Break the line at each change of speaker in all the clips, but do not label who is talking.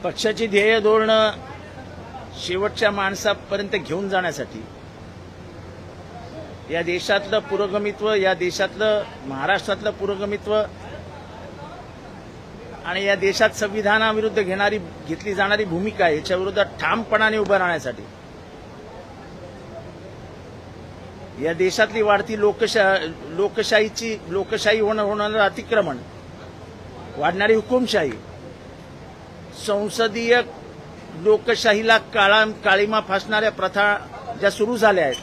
पक्षाची ध्येय धोरण शेवटच्या माणसापर्यंत घेऊन जाण्यासाठी या देशातलं पुरोगमित्व, या देशातलं महाराष्ट्रातलं पुरोगमित्व आणि या देशात संविधानाविरुद्ध घेतली जाणारी भूमिका याच्या विरोधात ठामपणाने उभं राहण्यासाठी या देशातली वाढती लोकशाही होणारं अतिक्रमण, वाढणारी हुकुमशाही, संसदीय लोकशाहीला काळीमा फासणाऱ्या प्रथा ज्या सुरू झाल्या आहेत,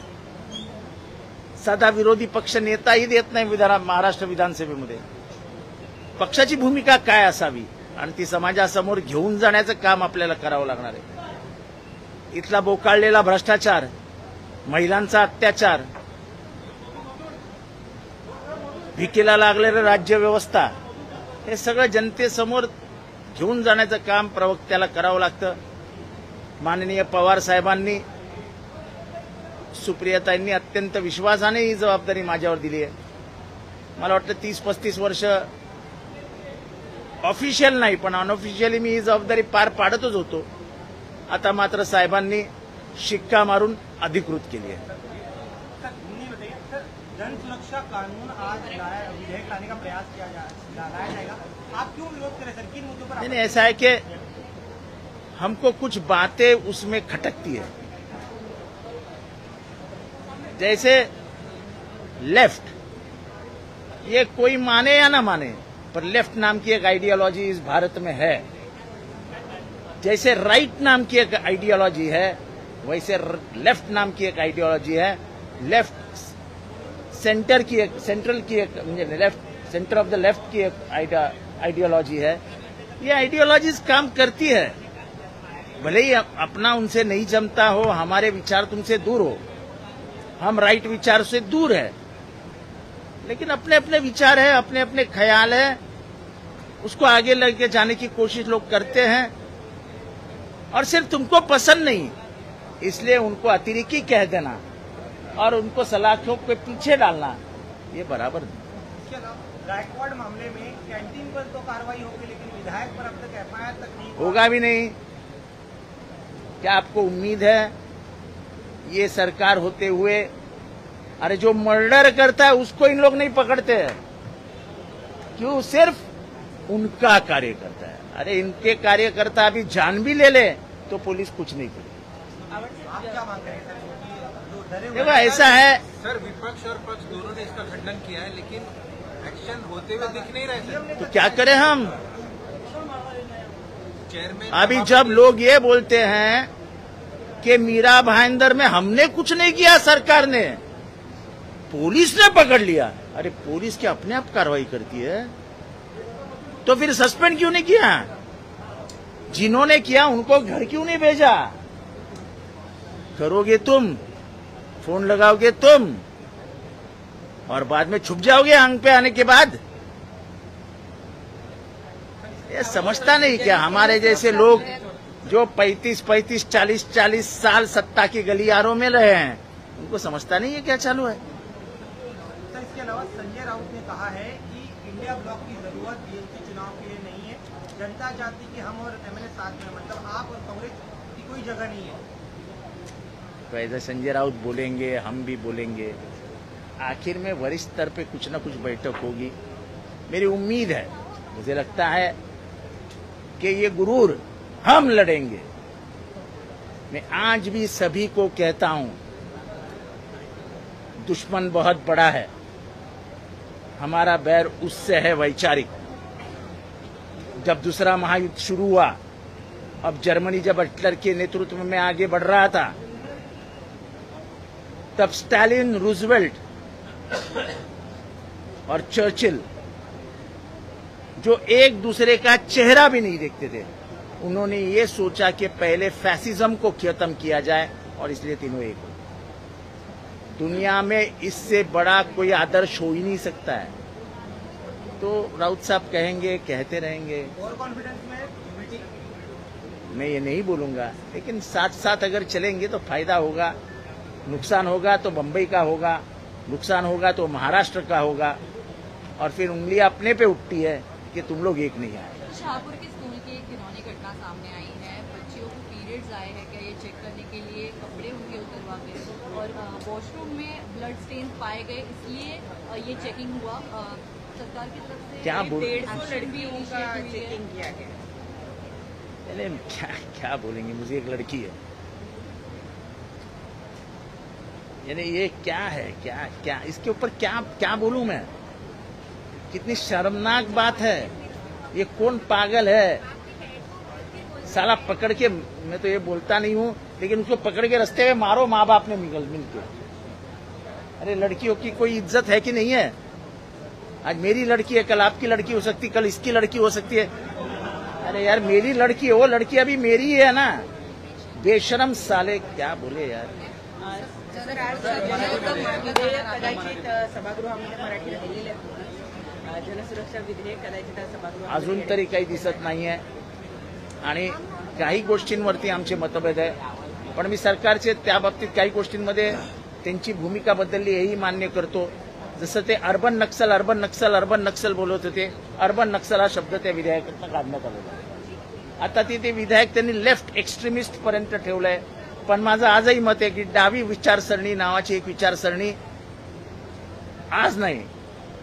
साधा विरोधी पक्ष नेताही देत नाही महाराष्ट्र विधानसभेमध्ये, पक्षाची भूमिका काय असावी आणि ती समाजासमोर घेऊन जाण्याचं काम आपल्याला करावं लागणार आहे. इथला बोकाळलेला भ्रष्टाचार, महिलांचा अत्याचार, भिकेला लागलेलं राज्यव्यवस्था, हे सगळं जनतेसमोर घेऊन जाण्याचं काम प्रवक्त्याला करावं लागतं. माननीय पवार साहेबांनी, सुप्रियाताईंनी अत्यंत विश्वासाने ही जबाबदारी माझ्यावर दिली आहे. मला वाटतं 30-35 वर्ष ऑफिशियल नाही पण अनऑफिशियली मी ही जबाबदारी पार पाडतच होतो. आता मात्र साहेबांनी शिक्का मारून अधिकृत केली आहे.
जन सुरक्षा कानून आज विधेयक लाने का प्रयास लाया जाएगा, आप क्यों विरोध करें सर? किन मुद्दों पर?
नहीं, ऐसा है कि हमको कुछ बातें उसमें खटकती है. जैसे लेफ्ट, ये कोई माने या ना माने पर लेफ्ट नाम की एक आइडियोलॉजी इस भारत में है. जैसे राइट नाम की एक आइडियोलॉजी है वैसे लेफ्ट नाम की एक आइडियोलॉजी है. लेफ्ट सेंटर की एक left centre of the left की एक आइडियोलॉजी है. ये आइडियोलॉजीज काम करती है, भले ही अपना उनसे नहीं जमता हो, हमारे विचार तुमसे दूर हो, हम राइट विचार से दूर है, लेकिन अपने अपने विचार है, अपने अपने ख्याल है, उसको आगे लेके जाने की कोशिश लोग करते हैं. और सिर्फ तुमको पसंद नहीं इसलिए उनको अतिरेकी कह देना और उनको सलाखों के पीछे डालना, ये बराबर नहीं.
गायकवाड़ मामले में कैंटीन पर तो कार्रवाई होगी लेकिन विधायक पर अब तक एफआईआर तक नहीं
होगा भी नहीं. क्या आपको उम्मीद है ये सरकार होते हुए, अरे जो मर्डर करता है उसको इन लोग नहीं पकड़ते हैं? क्यों? सिर्फ उनका कार्यकर्ता है. अरे इनके कार्यकर्ता अभी जान भी ले ले तो पुलिस कुछ नहीं करेगी.
आप क्या मांग रहे हैं सर?
देखो ऐसा है
सर, विपक्ष और पक्ष दोनों ने इसका खंडन किया है लेकिन एक्शन होते हुए दिख नहीं रहे सर.
तो क्या करें हम?
चेयरमैन
अभी जब लोग ये बोलते हैं कि मीरा भाईंदर में हमने कुछ नहीं किया, सरकार ने, पुलिस ने पकड़ लिया. अरे पुलिस क्या अपने आप कार्रवाई करती है? तो फिर सस्पेंड क्यों नहीं किया? जिन्होंने किया उनको घर क्यों नहीं भेजा? करोगे तुम, फोन लगाओगे तुम और बाद में छुप जाओगे आंग पे आने के बाद. ये समझता नहीं क्या हमारे जैसे लोग जो 35, 40 साल सत्ता की गलियारों में रहे हैं, उनको समझता नहीं है क्या चालू है.
सर, इसके अलावा संजय राउत ने कहा है कि इंडिया ब्लॉक की जरूरत बीएमसी चुनाव के लिए नहीं है, जनता चाहती कि हम और एमएलए साथ में, मतलब आप और कांग्रेस की कोई जगह नहीं है.
तो ऐसा संजय राउत बोलेंगे, हम भी बोलेंगे, आखिर में वरिष्ठ स्तर पे कुछ न कुछ बैठक होगी. मेरी उम्मीद है, मुझे लगता है कि ये गुरूर हम लड़ेंगे. मैं आज भी सभी को कहता हूं, दुश्मन बहुत बड़ा है, हमारा बैर उससे है वैचारिक. जब दूसरा महायुद्ध शुरू हुआ, अब जर्मनी जब हिटलर के नेतृत्व में आगे बढ़ रहा था, तब स्टालिन, रूजवेल्ट और चर्चिल, जो एक दूसरे का चेहरा भी नहीं देखते थे, उन्होंने ये सोचा कि पहले फैसिज्म को खत्म किया जाए और इसलिए तीनों एक हो. दुनिया में इससे बड़ा कोई आदर्श हो ही नहीं सकता है. तो राउत साहब कहेंगे, कहते रहेंगे.
और कॉन्फिडेंस में यूनिटी?
मैं ये नहीं बोलूंगा, लेकिन साथ साथ अगर चलेंगे तो फायदा होगा. नुकसान होगा तो बंबई का होगा, नुकसान होगा तो महाराष्ट्र का होगा, और फिर उंगलियां अपने पे उठती है कि तुम लोग एक नहीं आए.
शाहपुर के स्कूल की एक घिनौनी घटना सामने आई है। बच्चियों को पीरियड्स आए हैं, क्या ये चेक करने के लिए कपड़े उनके उतरवा गए और वॉशरूम में ब्लड स्टेन पाए गए, इसलिए ये चेकिंग हुआ। सरकार की तरफ से
क्या
150 लड़कियों का चेकिंग किया गया।
अरे क्या बोलेंगे, मुझे एक लड़की है, यानी ये क्या है, क्या इसके ऊपर क्या बोलूं मैं? कितनी शर्मनाक बात है। ये कौन पागल है साला, पकड़ के, मैं तो ये बोलता नहीं हूं, लेकिन उसको पकड़ के रास्ते में मारो माँ बाप ने मिलके। अरे लड़कियों की कोई इज्जत है कि नहीं है? आज मेरी लड़की है, कल आपकी लड़की हो सकती, कल इसकी लड़की हो सकती है। अरे यार मेरी लड़की है, वो लड़की अभी मेरी है ना। बेशरम साले, क्या बोले यार।
सर, आज कदाचित सभागृहामध्ये मराठीत दिलेले जनसुरक्षा विधेयक कदाचित सभागृहात
अजून तरी काही दिसत नाहीये आणि काही गोष्टींवरती आमचे मतभेद आहे, पण मी सरकारचे त्या बाबतीत काही गोष्टींमध्ये त्यांची भूमिका बदलली हेही मान्य करतो। जसं ते अर्बन नक्सल बोलत होते, अर्बन नक्सल हा शब्द त्या विधेयकातून काढण्यात आलेला आहे। आता ते विधेयक त्यांनी लेफ्ट एक्स्ट्रीमिस्ट पर्यंत ठेवलंय, पण माझं आजही मत आहे की डावी विचारसरणी नावाची एक विचारसरणी आज नाही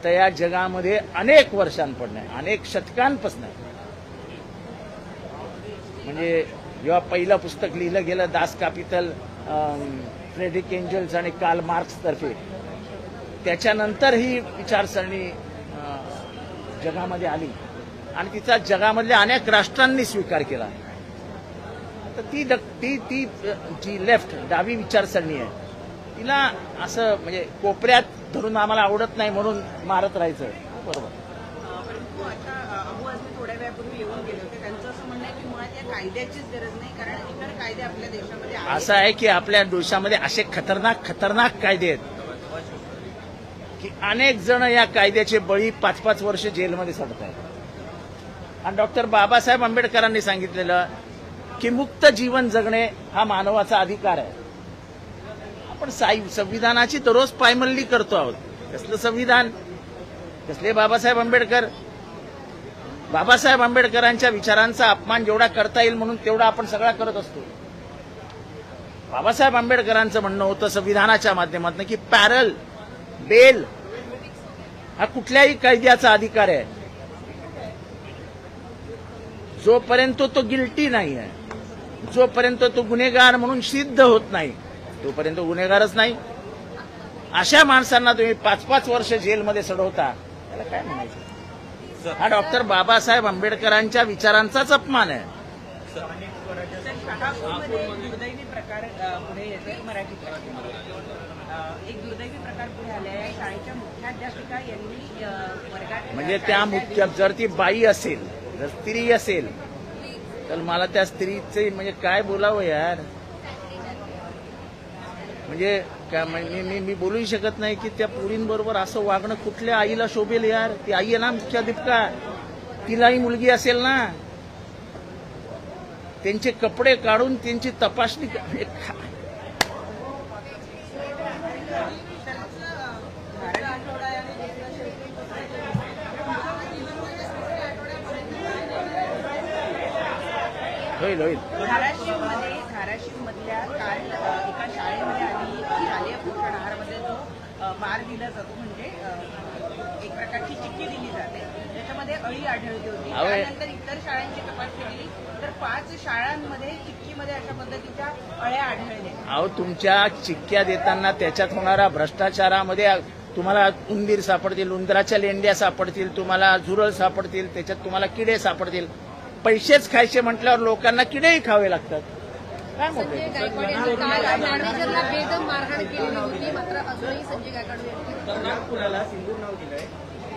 तर या जगामध्ये अनेक वर्षांपासून आहे, अनेक शतकांपासून आहे। म्हणजे जेव्हा पहिलं पुस्तक लिहिलं गेलं दास कॅपिटल, फ्रेडरिक एंजल्स आणि कार्ल मार्क्स तर्फे, त्याच्यानंतर ही विचारसरणी जगामध्ये आली आणि तिचा जगामधल्या अनेक राष्ट्रांनी स्वीकार केला। तर ती जी लेफ्ट डावी विचारसरणी आहे तिला असं म्हणजे कोपऱ्यात धरून आम्हाला आवडत नाही म्हणून मारत राहायचं, बरोबर।
परंतु आता अबू आझमी थोड्या वेळापूर्वी येऊन गेले होते, त्यांचं असं म्हणणं आहे की मुळात या कायद्याचीच गरज नाही, कारण इतर कायदे आपल्या देशामध्ये आहेत।
असं आहे की आपल्या देशामध्ये असे खतरनाक कायदे आहेत की अनेक जण या कायद्याचे बळी 5-5 वर्ष जेलमध्ये सडत आहेत। आणि डॉक्टर बाबासाहेब आंबेडकरांनी सांगितलेलं की मुक्त जीवन जगणे हा मानवाचा अधिकार आहे। आपण संविधानाची दररोज पायमल्ली करतो आहोत। कसलं संविधान, कसले बाबासाहेब आंबेडकर? बाबासाहेब आंबेडकरांच्या विचारांचा अपमान जेवढा करता येईल म्हणून तेवढा आपण सगळा करत असतो। बाबासाहेब आंबेडकरांचं म्हणणं होतं संविधानाच्या माध्यमातून की पॅरल, बेल हा कुठल्याही कायद्याचा अधिकार आहे जोपर्यंत तो गिल्टी नाही आहे, जोपर्यंत तो गुन्हेगार म्हणून सिद्ध होत नाही तोपर्यंत गुन्हेगारच नाही। अशा माणसांना तुम्ही 5-5 वर्ष जेलमध्ये सडवता, त्याला काय म्हणायचं? हा डॉक्टर बाबासाहेब आंबेडकरांच्या विचारांचाच अपमान आहे।
शहापूरमध्ये दुर्दैवी प्रकार पुढे येते मराठीत। एक दुर्दैवी प्रकार पुढे आले आहे। शाळेच्या मुख्याध्यापिका यांनी वर्गात
म्हणजे त्या जर ती बाई असेल, जर स्त्री असेल तर मला त्या स्त्रीचे म्हणजे काय बोलावं यार। म्हणजे मी बोलूही शकत नाही की त्या पोरींबरोबर असं वागणं कुठल्या आईला शोभेल यार। ती आई आहे ना मुख्याध्यापिका, तिलाही मुलगी असेल ना, त्यांचे कपडे काढून त्यांची तपासणी होईल।
धाराशिवमधल्या काल एका शाळेमध्ये आधी शालेय पोषण आहारमध्ये जो बार दिला जातो, म्हणजे एक प्रकारची चिक्की दिली जाते, त्याच्यामध्ये अळी आढळली होती। त्यानंतर इतर शाळांची तपासणी केली तर 5 शाळांमध्ये चिक्कीमध्ये अशा पद्धतीच्या अळ्या आढळल्या।
अहो तुमच्या चिक्क्या देताना त्याच्यात होणारा भ्रष्टाचारामध्ये तुम्हाला उंदीर सापडतील, उंदराच्या लेंड्या सापडतील, तुम्हाला झुरळ सापडतील, त्याच्यात तुम्हाला किडे सापडतील। पैसेच खायचे म्हटल्यावर लोकांना किडेही खावे लागतात। काय मोठे
मॅनेजरला बेदम मारहाण केली होती, मात्र अजूनही संजय गायकवाड
नागपुराला सिंदूर नाव दिलंय,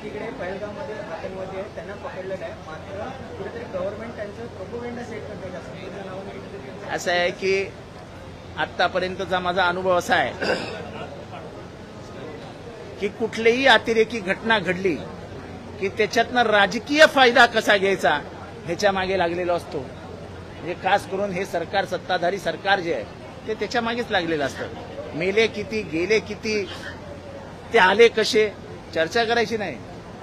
तिकडे पहलगाममध्ये आतंकवादी आहेत, त्यांना पकडलं नाही, मात्र कुठेतरी गव्हर्नमेंट त्यांचं प्रोपोगंडा सेट करत असतं।
असं आहे की आतापर्यंतचा माझा अनुभव असा आहे की कुठलीही अतिरेकी घटना घडली की त्याच्यातनं राजकीय फायदा कसा घ्यायचा ह्याच्या मागे लागलेला असतो। म्हणजे खास करून हे सरकार, सत्ताधारी सरकार जे आहे ते त्याच्या मागेच लागलेलं असतं। मेले किती, गेले किती, ते आले कसे, चर्चा करायची नाही।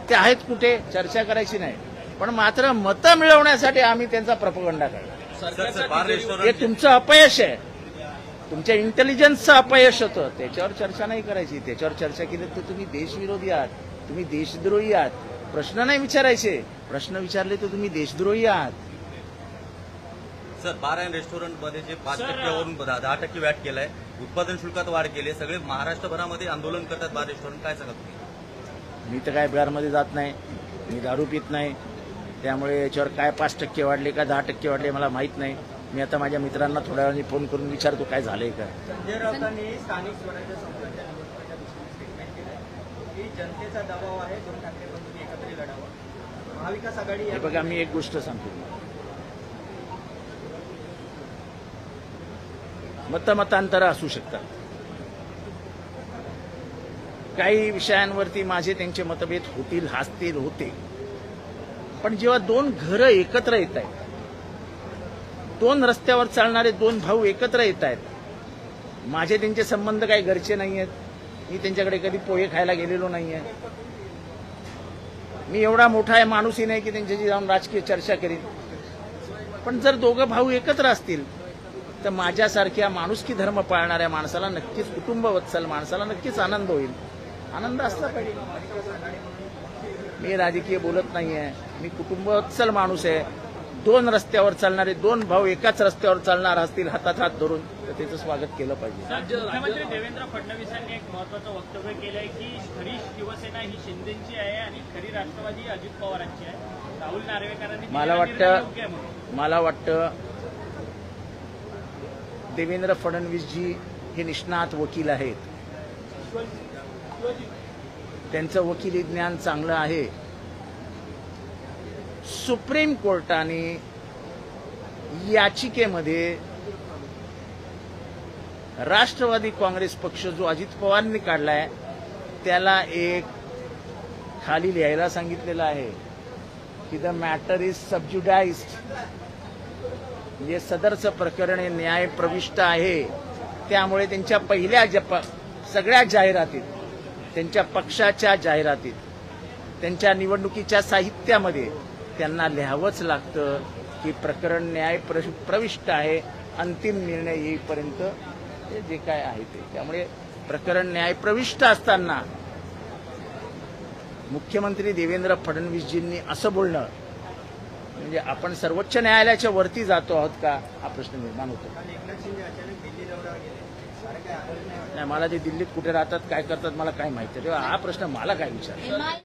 ते आहेत कुठे, चर्चा करायची नाही। पण मात्र मतं मिळवण्यासाठी आम्ही त्यांचा प्रपोगंडा करणार. हे तुमचं अपयश आहे, तुमच्या इंटेलिजन्सचं अपयश होतं. त्याच्यावर चर्चा नाही करायची. त्याच्यावर चर्चा केली तर तुम्ही देशविरोधी आहात, तुम्ही देशद्रोही आहात. प्रश्न नाही विचारायचे, प्रश्न विचारले तर तुम्ही देशद्रोही आहात.
सर, बार अँड रेस्टॉरंटमध्ये जे 5%वरून 10% वॅट केलंय, उत्पादन शुल्कात वाढ केली आहे, सगळे महाराष्ट्रभरामध्ये आंदोलन करतात बार रेस्टॉरंट, काय सांगा तुम्ही?
मी तर काय बारमध्ये जात नाही, मी दारू पित नाही, त्यामुळे याच्यावर काय 5% वाढले का 10% वाढले मला माहीत नाही. मी आता माझ्या मित्रांना थोड्या वेळाने फोन करून विचारतो काय झालंय का.
संजय राऊतांनी स्थानिक स्वराज्य संस्थांच्या निवडणुकीच्या दिवशी स्टेटमेंट केलं की जनतेचा दबाव आहे, 2 ठाकरे बंधूंनी एकत्र लढावं. महाविकास आघाडी
हे बघा, मी एक गोष्ट सांगतो, मतमतांतर असू शकतात. काही विषयांवरती माझे त्यांचे मतभेद होतील, असतील, होते. पण जेव्हा 2 घरं एकत्र येत आहेत, 2 रस्त्यावर चालणारे 2 भाऊ एकत्र येत आहेत, माझे त्यांचे संबंध काही घरचे नाही आहेत. मी त्यांच्याकडे कधी पोहे खायला गेलेलो नाहीये. मी एवढा मोठा आहे माणूसही नाही की त्यांच्याशी जाऊन राजकीय चर्चा करीन. पण जर दोघं भाऊ एकत्र असतील तर माझ्यासारख्या माणुसकी धर्म पाळणाऱ्या माणसाला नक्कीच, कुटुंबवत्सल माणसाला नक्कीच आनंद होईल. आनंद असला पाहिजे. मी राजकीय बोलत नाहीये, मी कुटुंबवत्सल माणूस आहे. 2 रस्त्यावर चालणारे 2 भाऊ एकाच रस्त्यावर चालणार असतील हातात हात धरून तर त्याचं स्वागत केलं पाहिजे.
मुख्यमंत्री देवेंद्र फडणवीसांनी एक महत्वाचं वक्तव्य केलंय की खरी शिवसेना ही शिंदेची आहे आणि खरी राष्ट्रवादी अजित पवारांची आहे. राहुल नार्वेकरांनी
मला वाटतं देवेंद्र फडणवीसजी हे निष्णात वकील आहेत. त्यांचं वकिली ज्ञान चांगलं आहे. सुप्रीम कोर्टाने याचिकेमध्ये राष्ट्रवादी काँग्रेस पक्ष जो अजित पवारांनी काढलाय त्याला एक खाली लिहायला सांगितलेलं आहे की द मॅटर इज सबज्युडाइज्ड. म्हणजे सदरचं प्रकरण हे न्याय प्रविष्ट आहे. त्यामुळे त्यांच्या पहिल्या सगळ्या जाहिरातीत, त्यांच्या पक्षाच्या जाहिरातीत, त्यांच्या निवडणुकीच्या साहित्यामध्ये त्यांना लिहावंच लागतं की प्रकरण न्याय प्रविष्ट आहे. अंतिम निर्णय येईपर्यंत जे काय आहे ते. त्यामुळे प्रकरण न्याय प्रविष्ट असताना मुख्यमंत्री देवेंद्र फडणवीसजींनी असं बोलणं म्हणजे आपण सर्वोच्च न्यायालयाच्या वरती जातो आहोत का हा प्रश्न निर्माण होतो. नाही, मला ते दिल्लीत कुठे राहतात, काय करतात मला काय माहिती. तेव्हा हा प्रश्न मला काय विचार.